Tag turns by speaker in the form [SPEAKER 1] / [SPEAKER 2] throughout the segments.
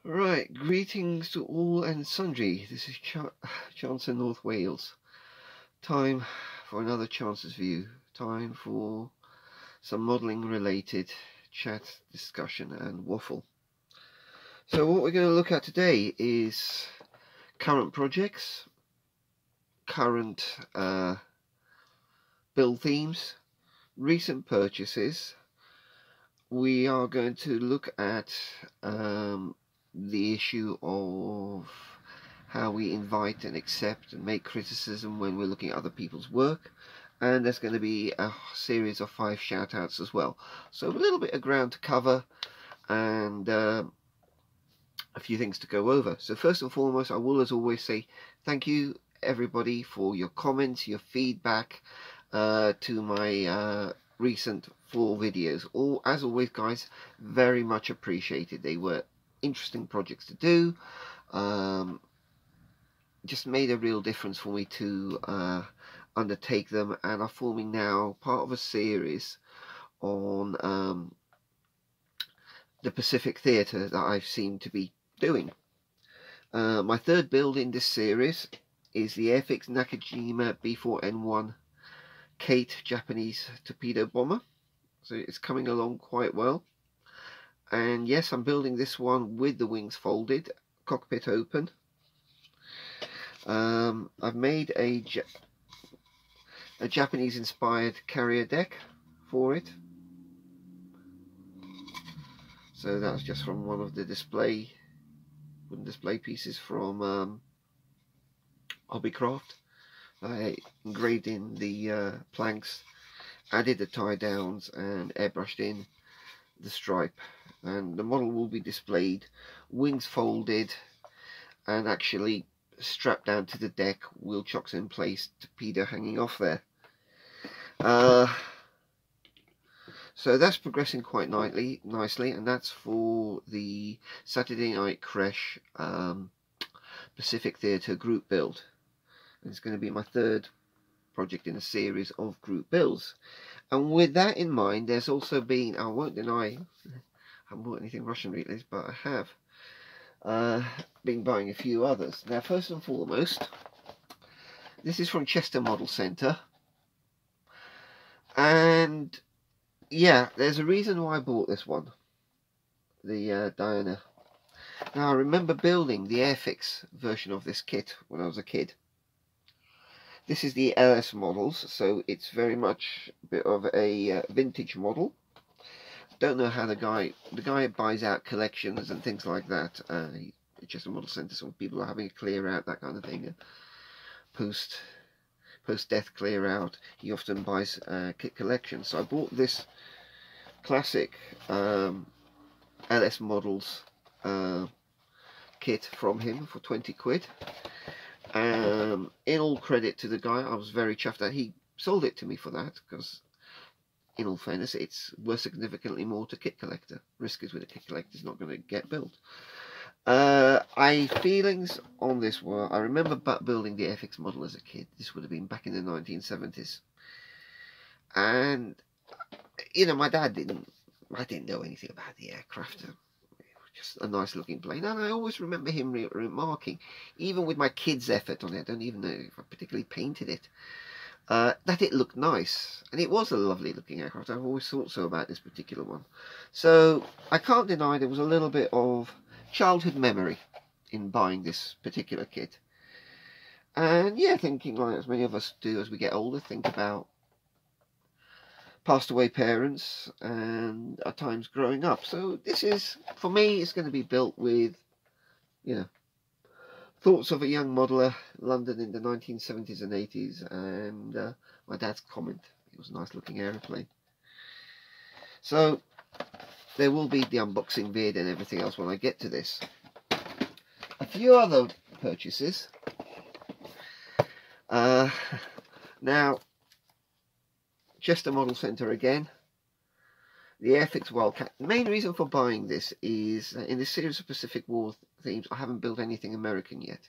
[SPEAKER 1] Right, greetings to all and sundry. This is Chance in North Wales. Time for another Chance's View. Time for some modelling related chat, discussion and waffle. So what we're going to look at today is current projects, current build themes, recent purchases. We are going to look at the issue of how we invite and accept and make criticism when we're looking at other people's work, and there's going to be a series of 5 shoutouts as well. So a little bit of ground to cover and a few things to go over. So first and foremost, I will as always say thank you everybody for your comments, your feedback to my recent 4 videos. As always guys, very much appreciated. They were interesting projects to do, just made a real difference for me to undertake them, and are forming now part of a series on the Pacific Theatre that I seem to be doing. My third build in this series is the Airfix Nakajima B4N1 Kate Japanese torpedo bomber, so it's coming along quite well. And yes, I'm building this one with the wings folded, cockpit open. I've made a Japanese inspired carrier deck for it, so that's just from one of the wooden display pieces from Hobbycraft. I engraved in the planks, added the tie downs and airbrushed in the stripe, and the model will be displayed wings folded and actually strapped down to the deck, wheel chocks in place, torpedo hanging off there. So that's progressing quite nicely, and that's for the Saturday Night Crash Pacific Theatre group build. And it's going to be my third project in a series of group builds. And with that in mind, there's also been, I won't deny, I haven't bought anything Russian recently, but I have been buying a few others. Now, first and foremost, this is from Chester Model Centre, and yeah, there's a reason why I bought this one, the Diana. Now, I remember building the Airfix version of this kit when I was a kid. This is the LS models, so it's very much a bit of a vintage model. Don't know how the guy buys out collections and things like that. It's just a model centre, so people are having a clear out, that kind of thing. Post death clear out, he often buys kit collections. So I bought this classic LS models kit from him for 20 quid. In all credit to the guy, I was very chuffed that he sold it to me for that, because in all fairness, it's worth significantly more to kit collector. Risk is with a kit collector, it's not going to get built. Feelings on this were, I remember building the Airfix model as a kid. This would have been back in the 1970s, and you know, I didn't know anything about the aircraft. Just a nice looking plane, and I always remember him remarking, even with my kids' effort on it, I don't even know if I particularly painted it, that it looked nice, and it was a lovely looking aircraft. I've always thought so about this particular one. So I can't deny there was a little bit of childhood memory in buying this particular kit. And yeah, thinking, like as many of us do as we get older, think about passed away parents and our times growing up. So this is, for me, it's going to be built with, you know, thoughts of a young modeller, London in the 1970s and 80s, and my dad's comment. It was a nice looking aeroplane. So there will be the unboxing vid and everything else when I get to this. A few other purchases. Now, Chester Model Centre again, the Airfix Wildcat. The main reason for buying this is in this series of Pacific War themes, I haven't built anything American yet,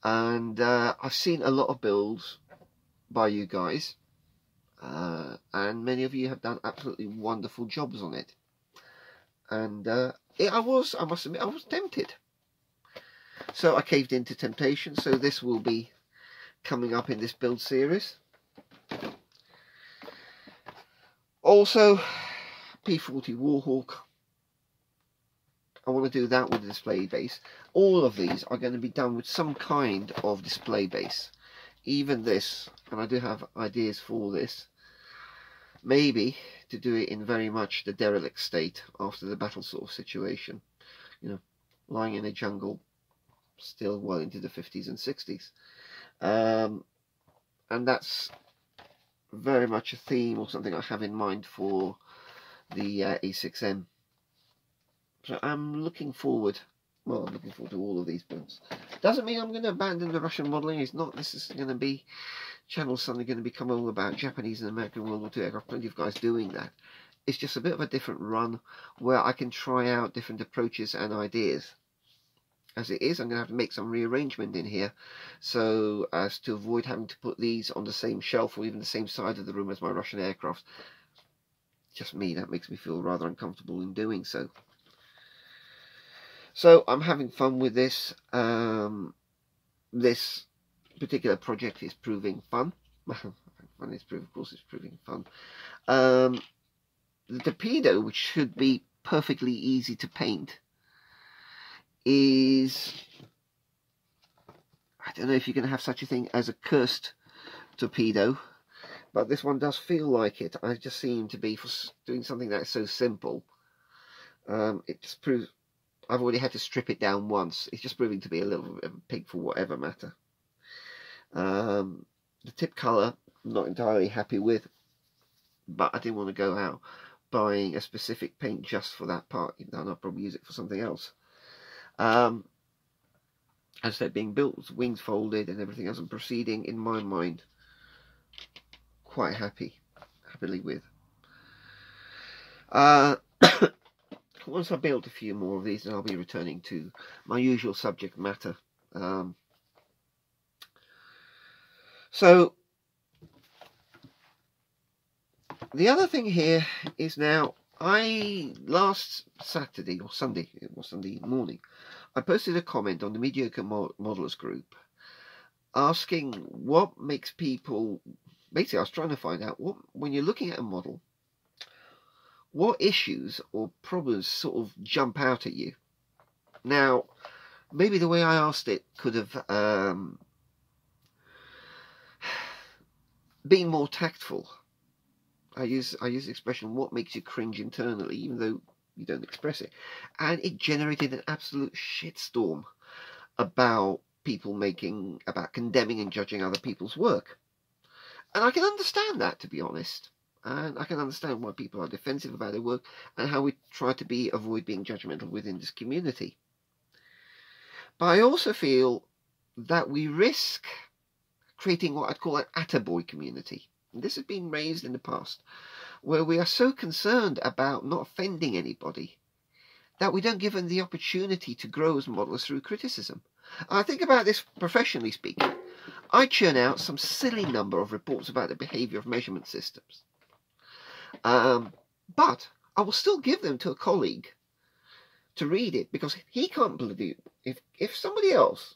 [SPEAKER 1] and I've seen a lot of builds by you guys, and many of you have done absolutely wonderful jobs on it. and I must admit, I was tempted. So I caved into temptation, so this will be coming up in this build series. Also, P40 Warhawk. I want to do that with a display base. All of these are going to be done with some kind of display base. Even this, and I do have ideas for this, maybe to do it in very much the derelict state after the battle sort of situation. You know, lying in a jungle, still well into the 50s and 60s. And that's very much a theme or something I have in mind for the A6M. So I'm looking forward, well, I'm looking forward to all of these builds. Doesn't mean I'm going to abandon the Russian modelling. It's not necessarily going to be, channels suddenly going to become all about Japanese and American World War II aircraft. Plenty of guys doing that. It's just a bit of a different run where I can try out different approaches and ideas. As it is, I'm going to have to make some rearrangement in here so as to avoid having to put these on the same shelf or even the same side of the room as my Russian aircraft. Just me, that makes me feel rather uncomfortable in doing so. So I'm having fun with this. This particular project is proving fun. Of course, it's proving fun. The torpedo, which should be perfectly easy to paint, is, I don't know if you can have such a thing as a cursed torpedo, but this one does feel like it. I just seem to be, for doing something that's so simple, it just proves. I've already had to strip it down once. It's just proving to be a little bit of a pig for whatever matter. The tip colour, I'm not entirely happy with, but I didn't want to go out buying a specific paint just for that part, even though I'll probably use it for something else. As I said, being built with wings folded and everything else, and proceeding in my mind quite happily with. Once I build a few more of these, then I'll be returning to my usual subject matter. So the other thing here is now, last Saturday or Sunday, it was Sunday morning, I posted a comment on the Mediocre Modelers group asking what makes people, basically I was trying to find out what, when you're looking at a model, what issues or problems sort of jump out at you. Now, maybe the way I asked it could have been more tactful. I use the expression, what makes you cringe internally, even though you don't express it. And it generated an absolute shitstorm about people about condemning and judging other people's work. And I can understand that, to be honest. And I can understand why people are defensive about their work and how we try to avoid being judgmental within this community. But I also feel that we risk creating what I'd call an attaboy community. And this has been raised in the past, where we are so concerned about not offending anybody that we don't give them the opportunity to grow as modelers through criticism. And I think about this professionally speaking. I churn out some silly number of reports about the behavior of measurement systems. But I will still give them to a colleague to read it, because he can't believe if somebody else,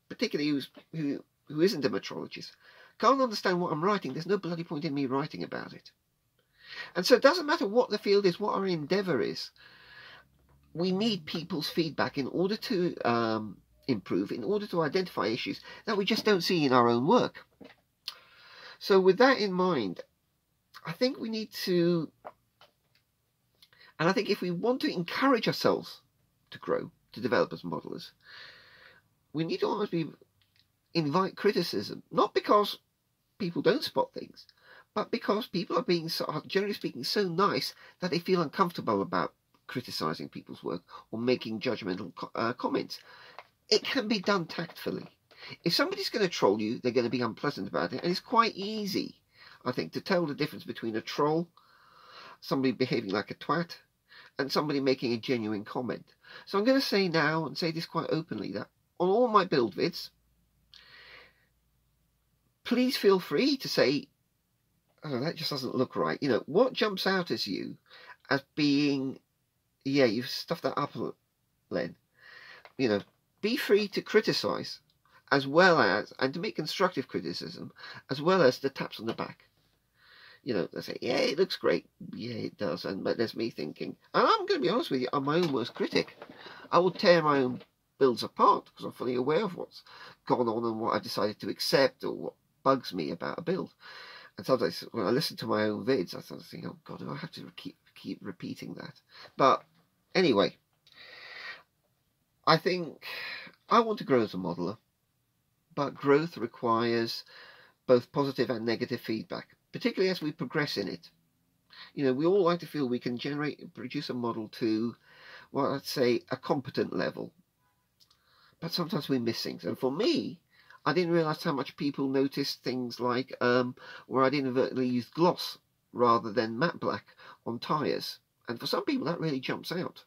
[SPEAKER 1] particularly who isn't a metrologist, can't understand what I'm writing, there's no bloody point in me writing about it. And so it doesn't matter what the field is, what our endeavour is. We need people's feedback in order to improve, in order to identify issues that we just don't see in our own work. So with that in mind, I think we need to, and I think if we want to encourage ourselves to grow, to develop as modelers, we need to almost invite criticism, not because people don't spot things, but because people are generally speaking so nice that they feel uncomfortable about criticising people's work or making judgmental comments. It can be done tactfully. If somebody's going to troll you, they're going to be unpleasant about it, and it's quite easy, I think, to tell the difference between a troll, somebody behaving like a twat, and somebody making a genuine comment. So I'm going to say now, and say this quite openly, that on all my build vids, please feel free to say, oh, that just doesn't look right. You know, what jumps out as you as being, yeah, you've stuffed that up, Len. You know, be free to criticise, as well as, and to make constructive criticism, as well as the taps on the back. You know, they say, yeah, it looks great. Yeah, it does. But there's me thinking, and I'm going to be honest with you, I'm my own worst critic. I will tear my own builds apart because I'm fully aware of what's gone on and what I've decided to accept or what bugs me about a build. And sometimes when I listen to my own vids, I start to think, oh God, do I have to keep repeating that? But anyway, I think I want to grow as a modeler, but growth requires both positive and negative feedback, particularly as we progress in it. You know, we all like to feel we can produce a model to, well, I'd say, a competent level. But sometimes we miss things. And for me, I didn't realise how much people noticed things like where I'd inadvertently used gloss rather than matte black on tyres. And for some people, that really jumps out.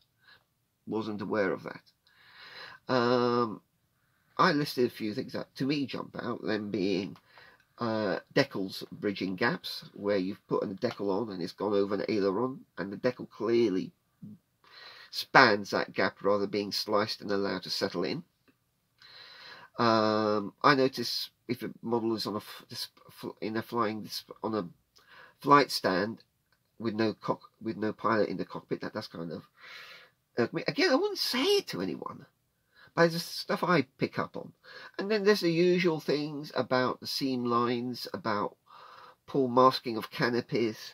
[SPEAKER 1] Wasn't aware of that. I listed a few things that to me jump out, them being decals bridging gaps, where you've put a decal on and it's gone over an aileron, and the decal clearly spans that gap rather than being sliced and allowed to settle in. I notice if a model is on a flight stand with no pilot in the cockpit, that's kind of again, I wouldn't say it to anyone, but it's stuff I pick up on. And then there's the usual things about the seam lines, about poor masking of canopies,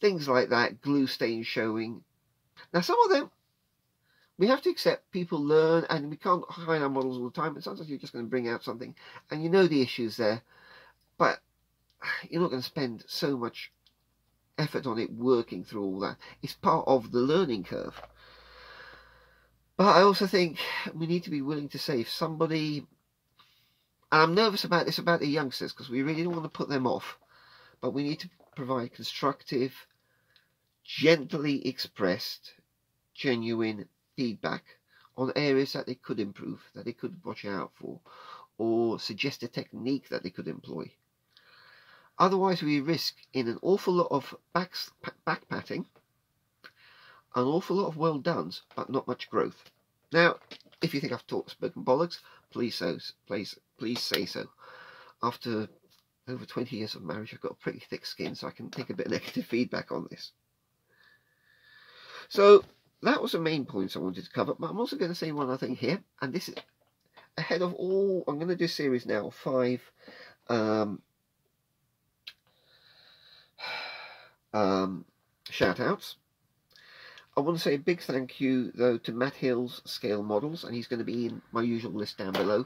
[SPEAKER 1] things like that, glue stains showing. Now some of them we have to accept, people learn, and we can't hide our models all the time, and sometimes you're just going to bring out something and you know the issues there, but you're not going to spend so much effort on it working through all that. It's part of the learning curve. But I also think we need to be willing to say if somebody, and I'm nervous about this about the youngsters because we really don't want to put them off, but we need to provide constructive, gently expressed, genuine feedback on areas that they could improve, that they could watch out for, or suggest a technique that they could employ. Otherwise we risk in an awful lot of back patting, an awful lot of well done's, but not much growth. Now, if you think I've spoken bollocks, please say so. After over 20 years of marriage, I've got a pretty thick skin, so I can take a bit of negative feedback on this. So that was the main points I wanted to cover, but I'm also going to say one other thing here, and this is ahead of all. I'm going to do a series now of 5 shout-outs. I want to say a big thank you, though, to Matt Hill's Scale Models, and he's going to be in my usual list down below,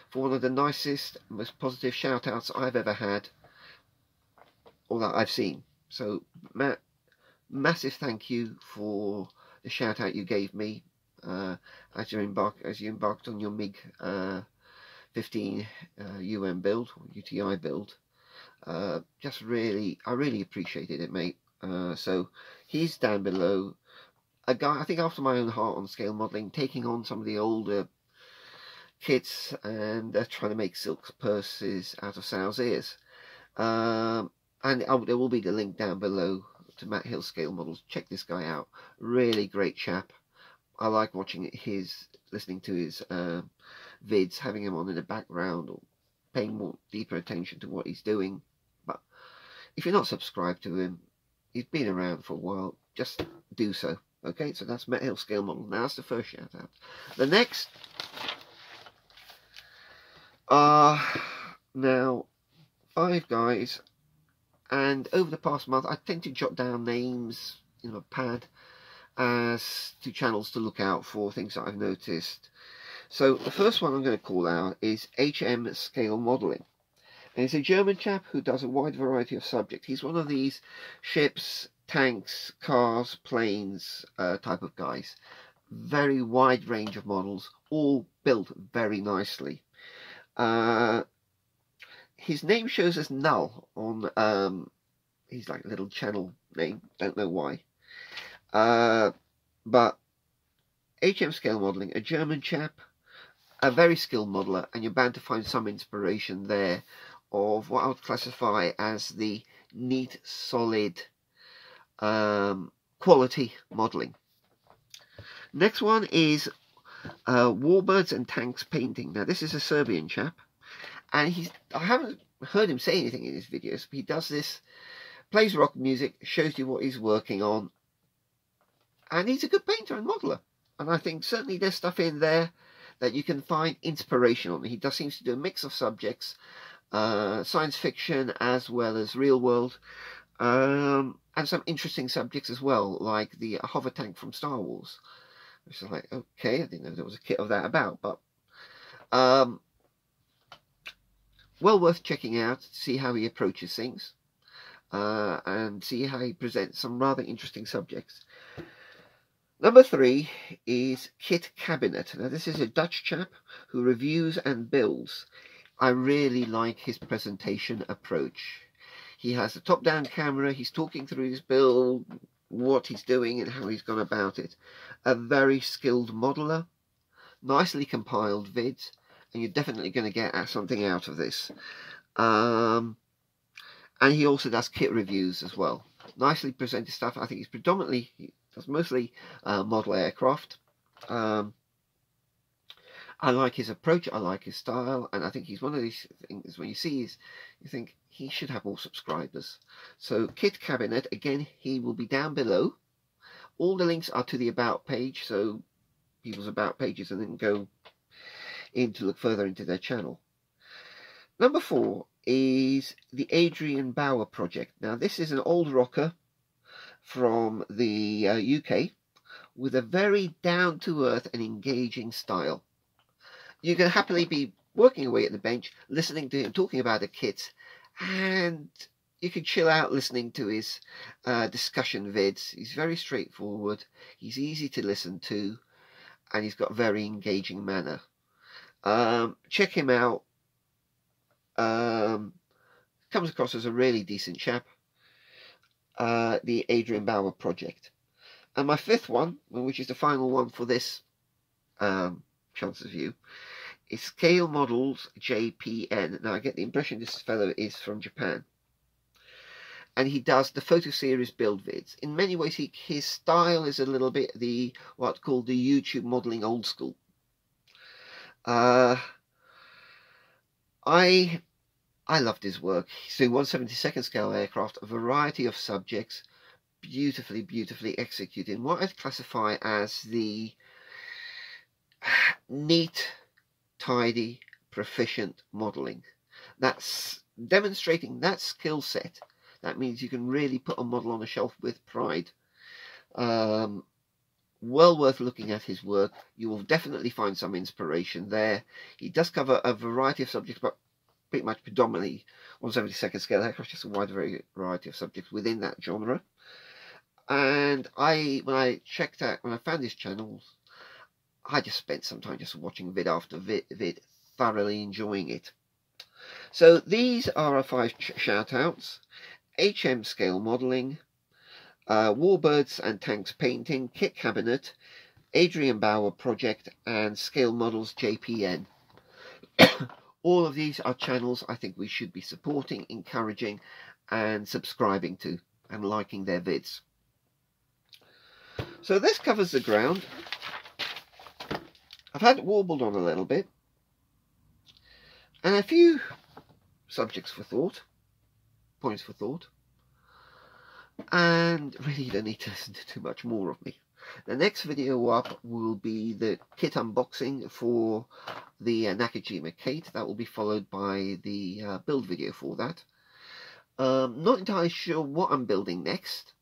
[SPEAKER 1] for one of the nicest, most positive shout-outs I've ever had, or that I've seen. So, Matt, massive thank you for the shout-out you gave me as you embarked on your MiG 15 UM build, or UTI build. I really appreciated it, mate. So he's down below. A guy, I think, after my own heart on scale modelling, taking on some of the older kits and trying to make silk purses out of sow's ears. And there will be the link down below to Matt Hill's Scale Models. Check this guy out. Really great chap. I like watching listening to his vids, having him on in the background, or paying more deeper attention to what he's doing. But if you're not subscribed to him, he's been around for a while, just do so. Okay, so that's Matt Hill Scale Model. Now that's the first shout out. The next are now 5 guys, and over the past month I tend to jot down names in a pad as to channels to look out for, things that I've noticed. So the first one I'm going to call out is HM Scale Modelling. And he's a German chap who does a wide variety of subjects. He's one of these ships, tanks, cars, planes type of guys. Very wide range of models, all built very nicely. His name shows as Null on, he's like a little channel name, don't know why. But HM Scale Modelling, a German chap, a very skilled modeler, and you're bound to find some inspiration there of what I would classify as the neat, solid, quality modelling. Next one is Warbirds and Tanks Painting. Now this is a Serbian chap, and I haven't heard him say anything in his videos, but he does this, plays rock music, shows you what he's working on, and he's a good painter and modeler. And I think certainly there's stuff in there that you can find inspiration on. He does seems to do a mix of subjects, science fiction as well as real world, and some interesting subjects as well, like the hover tank from Star Wars. Which is like, okay, I didn't know there was a kit of that about, but well worth checking out to see how he approaches things, and see how he presents some rather interesting subjects. Number 3 is Kit Kabinet. Now this is a Dutch chap who reviews and builds. I really like his presentation approach. He has a top-down camera, he's talking through his build, what he's doing and how he's gone about it. A very skilled modeler, nicely compiled vids, and you're definitely going to get something out of this. And he also does kit reviews as well. Nicely presented stuff. I think he does mostly model aircraft. I like his approach, I like his style, and I think he's one of these things when you see you think he should have more subscribers. So Kit Kabinet, again, he will be down below. All the links are to the about page, so people's about pages, and then go in to look further into their channel. Number 4 is the Adrian Bauer project. Now this is an old rocker from the UK with a very down-to-earth and engaging style. You can happily be working away at the bench, listening to him talking about the kits, and you can chill out listening to his discussion vids. He's very straightforward, he's easy to listen to, and he's got a very engaging manner. Check him out. Comes across as a really decent chap. The Adrian Bauer project. And my 5th one, which is the final one for this chance of view, is Scale Models JPN. Now I get the impression this fellow is from Japan, and he does the photo series build vids. In many ways his style is a little bit what's called the YouTube modeling old school. I loved his work. He's doing 1/72nd scale aircraft, a variety of subjects, beautifully executed in what I'd classify as the neat, tidy, proficient modeling. That's demonstrating that skill set. That means you can really put a model on a shelf with pride. Well worth looking at his work. You will definitely find some inspiration there. He does cover a variety of subjects, but pretty much predominantly 1/72nd scale aircraft, just a wide variety of subjects within that genre. And when I found his channels, I just spent some time just watching vid after vid, thoroughly enjoying it. So these are our 5 shoutouts: HM Scale Modeling, Warbirds and Tanks Painting, Kit Kabinet, Adrian Bauer Project, and Scale Models JPN. All of these are channels I think we should be supporting, encouraging, and subscribing to, and liking their vids. So this covers the ground. I've had it warbled on a little bit, and a few subjects for thought, points for thought, and really you don't need to listen to too much more of me. The next video up will be the kit unboxing for the Nakajima Kate. That will be followed by the build video for that. Not entirely sure what I'm building next.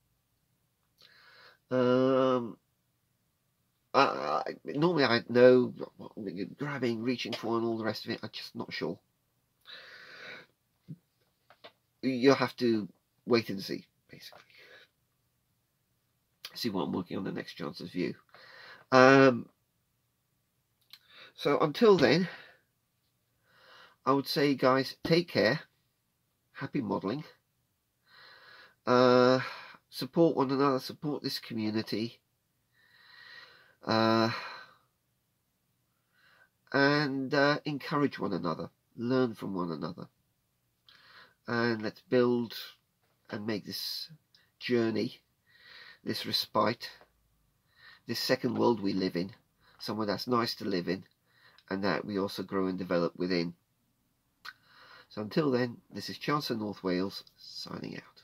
[SPEAKER 1] Normally I know what I'm grabbing, reaching for, and all the rest of it. I'm just not sure. You'll have to wait and see, basically. See what I'm working on the next chance of view. So until then, I would say, guys, take care. Happy modelling. Support one another, support this community. And encourage one another. Learn from one another. And let's build and make this journey, this respite, this second world we live in, somewhere that's nice to live in, and that we also grow and develop within. So until then, this is Chancellor North Wales, signing out.